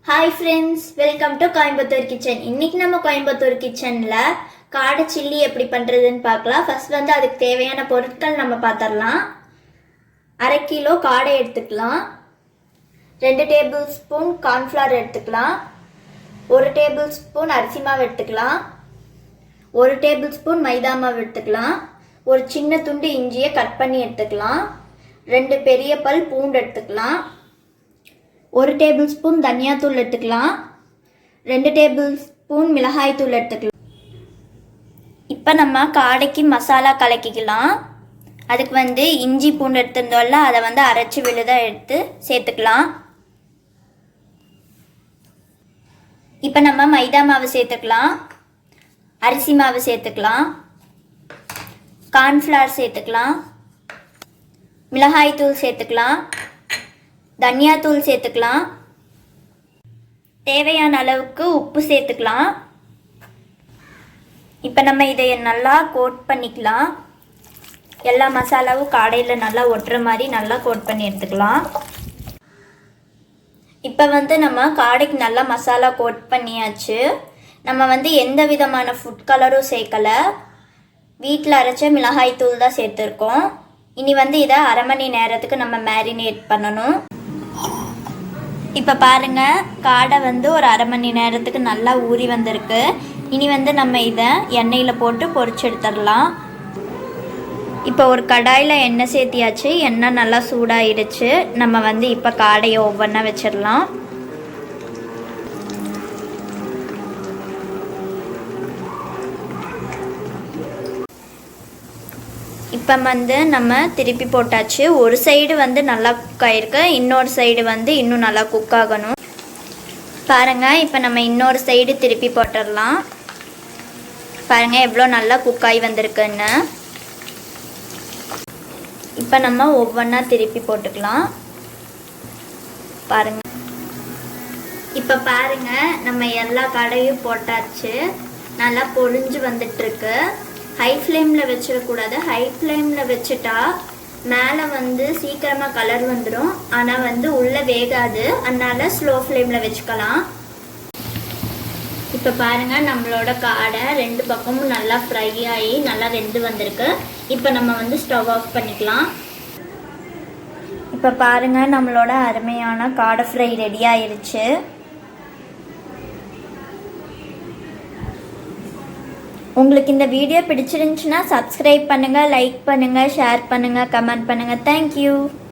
Hi friends, welcome to Coimbatore Kitchen. இன்னைக்கு நம்ம கோயம்புத்தூர் கிச்சன்ல காடை சில்லி எப்படி பண்றதுன்னு பார்க்கலாம். ஃபர்ஸ்ட் வந்து அதுக்கு தேவையான பொருட்கள் நம்ம பார்த்தறலாம். 1/2 கிலோ காடை எடுத்துக்கலாம். 2 டேபிள் ஸ்பூன் கார்ன்ஃப்ளவர் எடுத்துக்கலாம். 1 டேபிள் ஸ்பூன் அரிசி மாவு எடுத்துக்கலாம். 1 டேபிள் ஸ்பூன் மைதா மாவு எடுத்துக்கலாம். ஒரு சின்ன துண்டு இஞ்சியை கட் பண்ணி எடுத்துக்கலாம். 2 பெரிய பல் பூண்டு எடுத்துக்கலாம். 1 டேபிள் ஸ்பூன் தனியாத்தூள் எடுத்துக்கலாம். 2 டேபிள் ஸ்பூன் மிளகாய் தூள் எடுத்துக்கலாம். இப்போ நம்ம காடைக்கு மசாலா கலக்கிக்கலாம். அதுக்கு வந்து இஞ்சி பூண்டு எடுத்துருந்தோம்ல, அதை வந்து அரைச்சி விழுதாக எடுத்து சேர்த்துக்கலாம். இப்போ நம்ம மைதா மாவு சேர்த்துக்கலாம், அரிசி மாவு சேர்த்துக்கலாம், கார்ன்ஃப்ளவர் சேர்த்துக்கலாம், மிளகாய் தூள் சேர்த்துக்கலாம், தனியாத்தூள் சேர்த்துக்கலாம், தேவையான அளவுக்கு உப்பு சேர்த்துக்கலாம். இப்போ நம்ம இதை நல்லா கோட் பண்ணிக்கலாம். எல்லா மசாலாவும் காடையில் நல்லா ஒட்டுற மாதிரி நல்லா கோட் பண்ணி எடுத்துக்கலாம். இப்போ வந்து நம்ம காடைக்கு நல்லா மசாலா கோட் பண்ணியாச்சு. நம்ம வந்து எந்த விதமான ஃபுட் கலரும் சேர்க்கலை, வீட்டில் அரைச்ச மிளகாய் தூள் தான் சேர்த்துருக்கோம். இனி வந்து இதை 1/2 மணி நேரத்துக்கு நம்ம மேரினேட் பண்ணணும். இப்போ பாருங்கள், காடை வந்து ஒரு 1/2 மணி நேரத்துக்கு நல்லா ஊறி வந்திருக்கு. இனி வந்து நம்ம இதை எண்ணெயில் போட்டு பொரிச்சு எடுத்துடலாம். இப்போ ஒரு கடாயில் எண்ணெய் சேர்த்தியாச்சு. எண்ணெய் நல்லா சூடாயிடுச்சு. நம்ம வந்து இப்போ காடையை ஒவ்வொன்றா வச்சிடலாம். இப்போ வந்து நம்ம திருப்பி போட்டாச்சு. ஒரு சைடு வந்து நல்லா குக் ஆகிருக்கு, இன்னொரு சைடு வந்து இன்னும் நல்லா குக் ஆகணும். பாருங்கள், இப்போ நம்ம இன்னொரு சைடு திருப்பி போட்டுடலாம். பாருங்கள் எவ்வளோ நல்லா குக் ஆகி வந்திருக்குன்னு. இப்போ நம்ம ஒவ்வொன்றா திருப்பி போட்டுக்கலாம். பாருங்கள், இப்போ பாருங்கள் நம்ம எல்லா காடையும் போட்டாச்சு. நல்லா பொரிஞ்சு வந்துட்டுருக்கு. ஹை ஃப்ளேமில் வச்சிடக்கூடாது. ஹை ஃப்ளேமில் வச்சுட்டா மேலே வந்து சீக்கிரமாக கலர் வந்துடும், ஆனால் வந்து உள்ளே வேகாது. அதனால் ஸ்லோ ஃப்ளேமில் வச்சுக்கலாம். இப்போ பாருங்கள், நம்மளோட காடை 2 பக்கமும் நல்லா ஃப்ரை ஆகி நல்லா வெந்து வந்திருக்கு. இப்போ நம்ம வந்து ஸ்டவ் ஆஃப் பண்ணிக்கலாம். இப்போ பாருங்கள், நம்மளோட அருமையான காடை ஃப்ரை ரெடி ஆயிடுச்சு. உங்களுக்கு இந்த வீடியோ பிடிச்சிருந்துச்சுன்னா சப்ஸ்கிரைப் பண்ணுங்கள், லைக் பண்ணுங்கள், ஷேர் பண்ணுங்கள், கமெண்ட் பண்ணுங்கள். தேங்க்யூ.